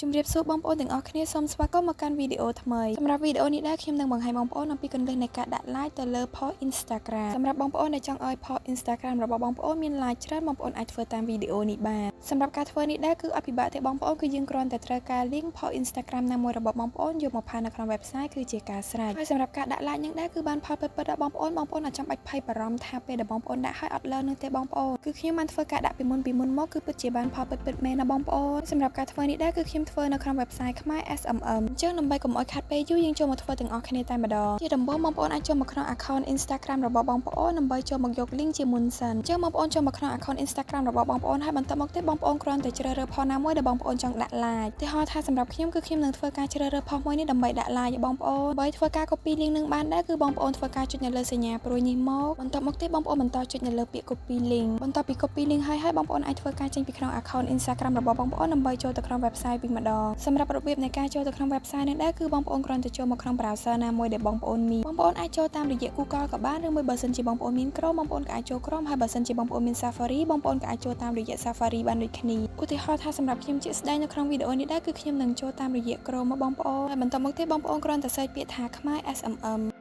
ជំរាបសួរបងប្អូនទាំងអស់គ្នាសូមស្វាគមន៍មកកាន់វីដេអូថ្មីសម្រាប់វីដេអូនេះដែរខ្ញុំនឹងបង្ហាញបងប្អូនអំពីគន្លឹះនៃការដាក់ like ទៅលើ post Instagram សម្រាប់បងប្អូនដែលចង់ឲ្យ post Instagram របស់បងប្អូនមាន like ច្រើនបងប្អូនអាចធ្វើតាមវីដេអូនេះបានសម្រាប់ការធ្វើនេះដែរគឺអត់ពិបាកទេបងប្អូនគឺយើងគ្រាន់តែត្រូវការ link post Instagram ណាមួយរបស់បងប្អូនយកមកផានៅក្នុង website គឺជាការស្រេចហើយសម្រាប់ការដាក់ like នឹងដែរគឺបានផលពិតៗដល់បងប្អូនអត់ចាំបាច់ភ័យបារម្ភថាពេលដែលបងប្អូនដាក់ឲ្យអត់លើនឹងទេបងប្អូនគឺខ្ញុំបានធ្វើការដាក់ពីមុនមកគឺពិតជាបានផលពិតមែនណាបងប្អូនសម្រាប់ការធ្វើនេះដែរគឺខ្ញុំធ្វើនៅក្នុង website ខ្មែរ SMM អញ្ចឹងដើម្បីកុំឲ្យខាត់ពេលយូរយើងចូលមកធ្វើទាំងអស់គ្នាតែម្ដងជាដំបូងបងប្អូនអាចចូលមកក្នុង account Instagram របស់បងប្អូនដើម្បីចូលមកយក link ជាមុនសិនអញ្ចឹងបងប្អូនចូលមកក្នុង account Instagram របស់បងប្អូនហើយបន្តមកទៀតបងប្អូនគ្រាន់តែជ្រើសរើស post ណាមួយដែលបងប្អូនចង់ដាក់ like ទីហោថាសម្រាប់ខ្ញុំគឺខ្ញុំនឹងធ្វើការជ្រើសរើស post មួយនេះដើម្បីដាក់ like ឲ្យបងប្អូនបើធ្វើការ copy link នឹងបានដែរគឺបងប្អូនធ្វើការចុចនៅលើសញ្ញាព្រួយនេះមកបន្តមកទៀតបងប្អូនបន្តចុចនៅលើពាក្យ copy link បន្ទាប់ពី copy link ហើយបងប្អូនអាចធ្វើការចេញពីក្នុង account Instagram របស់បងប្អូនដើម្បីចូលទៅក្នុង website វិញម្ដងសម្រាប់របៀបនៃការចូលទៅក្នុង website នេះដែរគឺបងប្អូនគ្រាន់តែចូលមកក្នុង browser ណាមួយដែលបងប្អូនមានបងប្អូនអាចចូលតាមរយៈ Google ក៏បានឬមួយបើសិនជាបងប្អូនមាន Chrome បងប្អូនក៏អាចចូល Chrome ហើយបើសិនជាបងប្អូនមាន Safari បងប្អូនក៏អាចចូលតាមរយៈ Safari បានដូចគ្នាឧទាហរណ៍ថាសម្រាប់ខ្ញុំជាក់ស្ដែងនៅក្នុងវីដេអូនេះដែរគឺខ្ញុំនឹងចូលតាមរយៈ Chrome មកបងប្អូនហើយបន្តមកទៀតបងប្អូនគ្រាន់តែ search ពាក្យថាខ្មែរ SMM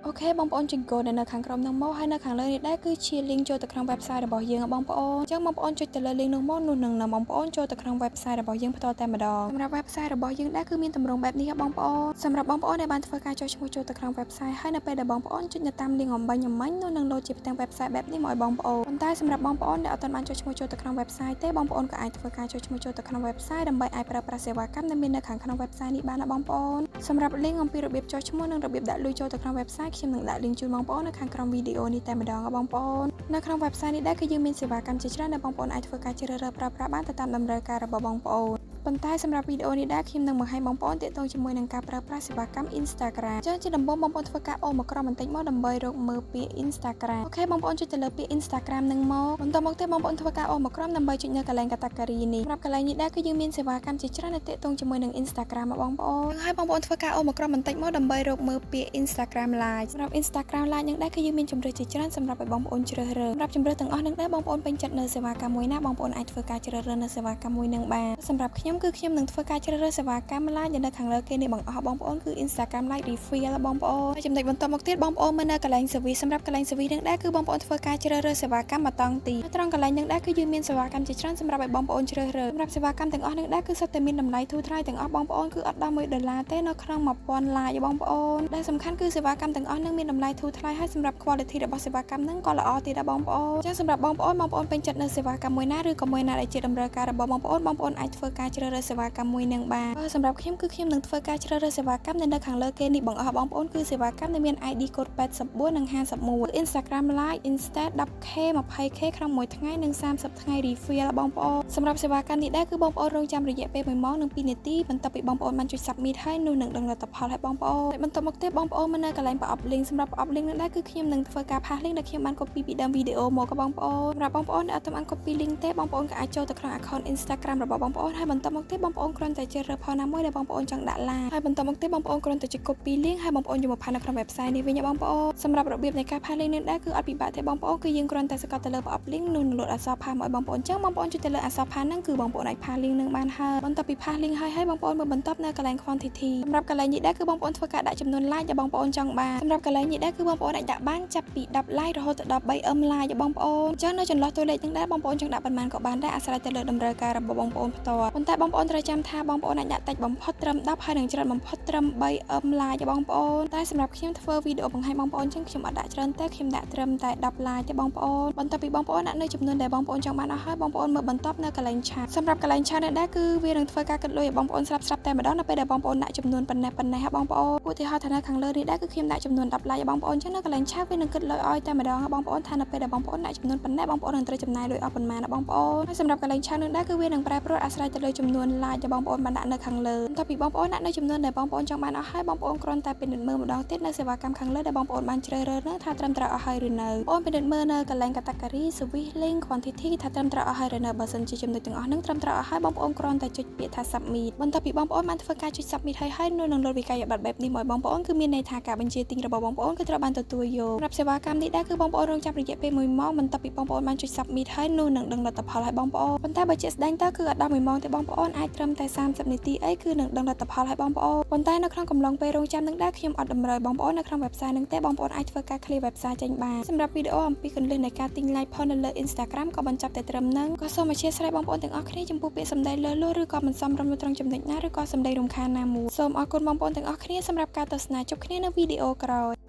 អូខេបងប្អូនចុច go នៅខាងក្រោមនឹងមកហើយនៅខាងលើនេះដែរគឺជា link ចូលទៅក្នុង website របស់យើងបងប្អូនអញ្ចឹងបងប្អូនចុចទៅលើ link នោះមកនោះនឹងបងប្អូនចូលទៅក្នុង website របស់យើងផ្ទាល់តែម្ដងសម្រាប់ website របស់យើងដែរគឺមានទម្រង់បែបនេះបងប្អូនសម្រាប់បងប្អូនដែលបានធ្វើការចុចឈ្មោះចូលទៅក្នុង website ហើយនៅពេលដែលបងប្អូនចុចនៅតាម link អំបញ្ញនោះនឹង load ជាផ្ទាំង website បែបនេះមកឲ្យបងប្អូនប៉ុន្តែសម្រាប់បងប្អូនដែលអត់ទាន់បានចុចឈ្មោះចូលទៅក្នុង website ទេបងប្អូនក៏អាចធ្វើការចុចឈ្មោះចូលទៅក្នុង website ដើម្បីអាចប្រើប្រាស់សេវាកម្មដែលមាននៅខាងក្នុង website នេះបានណាបងប្អូនសម្រាប់ link អំពីរបៀបចុចឈ្មោះនិងរបៀបដាក់លុយចូលទៅក្នុង website ខ្ញុំនឹងដាក់ link ជូនបងប្អូននៅខាងក្រោមវីដេអូនេះតែម្ដងបងប្អូននៅក្នុង website នេះដែរគឺយើងមានសេវាកម្មជាច្រើនដែលបងប្អូនអាចធ្វើការជ្រើសរើសប្រើប្រាស់បានទៅតាមតម្រូវការរបស់បងប្អូនប៉ុន្តែសម្រាប់វីដេអូនេះដែរខ្ញុំនឹងបង្ហាញបងប្អូនទាក់ទងជាមួយនឹងការប្រើប្រាស់សេវាកម្ម Instagram ចឹងជាដំបូងបងប្អូនធ្វើការអូសមកក្រោមបន្តិចមកដើម្បីរកមើលពាក្យ Instagram អូខេបងប្អូនចុចទៅលើពាក្យ Instagram នឹងមកបន្តមកទៀតបងប្អូនធ្វើការអូសមកក្រោមដើម្បីចុចនៅកន្លែង category នេះសម្រាប់កន្លែងនេះដែរគឺយើងមានសេវាកម្មជាច្រើនដែលទាក់ទងជាមួយនឹង Instagram បងប្អូនហើយបងប្អូនធ្វើការអូសមកក្រោមបន្តិចមកដើម្បីរកមើលពាក្យ Instagram Live សម្រាប់ Instagram Live នឹងដែរគឺយើងមានជម្រើសជាច្រើនសម្រាប់ឲ្យបងប្អូនជ្រើសរើសសម្រាប់ជម្រើសទាំងអស់នឹងដែរបងប្អូនពេញចិត្តនៅសេវាកម្មមួយណាបងប្អូនអាចធ្វើការជ្រើសរើសនៅសេវាកម្មមួយនឹងបានសម្រាប់ខ្ញុំគឺខ្ញុំនឹងធ្វើការជ្រើសរើសសេវាកម្ម Live ដែលនៅខាងលើគេនេះបងអស់បងប្អូនគឺ Instagram Live Refill បងប្អូនហើយចំណុចបន្តមកទៀតបងប្អូនមើលនៅកន្លែង service សម្រាប់កន្លែង service នឹងដែរគឺបងប្អូនធ្វើការជ្រើសរើសសេវាកម្មមកតង់ទីត្រង់កន្លែងនឹងដែរគឺយើងមានសេវាកម្មជាច្រើនសម្រាប់ឲ្យបងប្អូនជ្រើសរើសសម្រាប់សេវាកម្មទាំងអស់នឹងដែរគឺសុទ្ធតែមានតម្លៃធូរថ្លៃទាំងអស់បងប្អូនគឺអត់ដល់$1ទេនៅក្នុង1000 Live បងប្អូនដែលសំខាន់គឺសេវាកម្មទាំងអស់នឹងមានតម្លៃធូរថ្លៃហើយសម្រាប់ quality របស់សេវាកម្មនឹងក៏ល្អទៀតដែរបងប្អូនអញ្ចឹងសម្រាប់បងប្អូនពេញចិត្តនៅសេវាកម្មមួយណាឬក៏មួយណាដែលជាតម្រូវការរបស់បងប្អូនអាចធ្វើការជ្រើសរើសសេវាកម្មមួយនឹងបានសម្រាប់ខ្ញុំគឺខ្ញុំនឹងធ្វើការជ្រើសរើសសេវាកម្មដែលនៅខាងលើគេនេះបងប្អូនគឺសេវាកម្មដែលមាន ID code 84និង51 Instagram Live Instant 10k 20k ក្នុងមួយថ្ងៃនិង30ថ្ងៃ refill បងប្អូនសម្រាប់សេវាកម្មនេះដែរគឺបងប្អូនរងចាំរយៈពេល1ម៉ោងនិង2នាទីបន្ទាប់ពីបងប្អូនបានចុច submit ហើយនោះនឹងដឹងលទ្ធផលឲ្យបងប្អូនហើយបន្តមកទៀតបងប្អូនមកនៅកន្លែងប្រអប់ link សម្រាប់ប្រអប់ link នេះដែរគឺខ្ញុំនឹងធ្វើការផាស link ដែលខ្ញុំបាន copy ពីដើមវីដេអូមកបងប្អូនសម្រាប់បងប្អូនដែលអត់ទាន់បាន copy link ទេបងប្អូនក៏អាចចូលទៅក្នុង account Instagram របស់បងប្អូនហើយបន្តមកទៀតបងប្អូនគ្រាន់តែជ្រើសរើស post ណាមួយដែលបងប្អូនចង់ដាក់ like ហើយបន្តមកទៀតបងប្អូនគ្រាន់តែចុច copy link ហើយបងប្អូនយកមកផាសនៅក្នុង website នេះវិញបងប្អូនសម្រាប់របៀបនៃការផាស link នេះដែរគឺអត់ពិបាកទេបងប្អូនគឺយើងគ្រាន់តែសកត់ទៅលើប្រអប់ link នោះនឹងលោតអក្សរផាសមកឲ្យបងប្អូនអញ្ចឹងបងប្អូនចុចទៅលើអក្សរផាសហ្នឹងគឺបងប្អូនអាចផាស link នឹងបានហើយបន្ទាប់ពីផាស link ហើយបងប្អូនមើលបន្តនៅកន្លែង quantity សម្រាប់កន្លែងនេះដែរគឺបងប្អូនធ្វើការដាក់ចំនួន like ដែលបងប្អូនចង់បានសម្រាប់កន្លែងនេះដែរគឺបងប្អូនអាចដាក់បានចាប់ពី10 like រហូតដល់ 3M like បងប្អូនអញ្ចឹងនៅចន្លោះតួលេខហ្នឹងដែរបងប្អូនចង់ដាក់ប៉ុន្មានក៏បានដែរអាស្រ័យទៅលើតម្រូវការរបស់បងប្អូនផ្ទាល់ប៉ុន្តែបងប្អូនត្រូវចាំថាបងប្អូនអាចដាក់តិចបំផុតត្រឹម10ហើយនឹងច្រើនបំផុតត្រឹម 3M like បងប្អូនតែសម្រាប់ខ្ញុំធ្វើវីដេអូបង្ហាញបងប្អូនអញ្ចឹងខ្ញុំអត់ដាក់ច្រើនទេខ្ញុំដាក់ត្រឹមតែ10 like ទេបងប្អូនបន្ទាប់ពីបងប្អូនដាក់នៅចំនួនដែលបងប្អូនចង់បានអស់ហើយបងប្អូនមើលបន្តនៅកន្លែងឆាតសម្រាប់កន្លែងឆាតនេះដែរគឺវានឹងធ្វើការគិតលុយឲ្យបងប្អូនស្រាប់តែម្ដងនៅពេលដែលបងប្អូនដាក់ចំនួនប៉ុណ្ណេះបងប្អូនឧទាហរណ៍ថានៅខាងលើនេះដែរគឺខ្ញុំដាក់ចំនួន10 like ឲ្យបងប្អូនអញ្ចឹងនៅកន្លែងឆាតវានឹងគិតលុយឲ្យតែម្ដងបងប្អូនថានៅពេលដែលបងប្អូនដាក់ចំនួនប៉ុណ្ណេះបងប្អូននឹងត្រូវចំណាយលុយអស់ប៉ុន្មានបងប្អូនហើយសម្រាប់កន្លែងឆាតនោះដែរគឺវានឹងប្រែប្រួលអាស្រ័យទៅលើចំ ចំនួន like ដែលបងប្អូនបានដាក់នៅខាងលើបន្ទាប់ពីបងប្អូនដាក់នៅចំនួនដែលបងប្អូនចង់បានអស់ហើយបងប្អូនគ្រាន់តែពិនិត្យមើលម្ដងទៀតនៅសេវាកម្មខាងលើដែលបងប្អូនបានជ្រើសរើសនោះថាត្រឹមត្រូវអស់ហើយឬនៅបងប្អូនពិនិត្យមើលនៅកន្លែង category service link quantity ថាត្រឹមត្រូវអស់ហើយឬនៅបើសិនជាចំណុចទាំងអស់ហ្នឹងត្រឹមត្រូវអស់ហើយបងប្អូនគ្រាន់តែចុចពាក្យថា submit បន្ទាប់ពីបងប្អូនបានធ្វើការចុច submit ហើយនោះនឹងលោតវិក័យប័ត្របែបនេះមកបងប្អូនគឺមានន័យថាការបញ្ជាទិញរបស់បងប្អូនគឺត្រូវបានទទួលយកសម្រាប់សេវាកម្មនេះដែរគឺបងប្អូនរងចាំរយៈពេល1ម៉ោងបន្ទាប់ពីបងប្អូនបានចុច submit ហើយនោះនឹងដឹងលទ្ធផលឲ្យបងប្អូនប៉ុន្តែបើជាក់ស្ដែងទៅគឺអត់ដល់1ម៉ោងទេបងប្អូនអាចត្រឹមតែ30នាទីអីគឺនឹងដឹងលទ្ធផលឲ្យបងប្អូនប៉ុន្តែនៅក្នុងកំឡុងពេលរងចាំនឹងដែរខ្ញុំអត់តម្រូវបងប្អូននៅក្នុង website នឹងទេបងប្អូនអាចធ្វើការ clear website ចេញបានសម្រាប់វីដេអូអំពីគន្លឹះនៃការទិញ like ផលនៅលើ Instagram ក៏បញ្ចប់តែត្រឹមហ្នឹងក៏សូមអធិស្ឋានបងប្អូនទាំងអស់គ្នាចំពោះពាក្យសម្ដីលើសលួសឬក៏មិនសមរម្យនៅត្រង់ចំណុចណាឬក៏សម្ដីរំខានណាមួយសូមអរគុណបងប្អូនទាំងអស់គ្នាសម្រាប់ការទស្សនាជួបគ្នានៅវីដេអូក្រោយ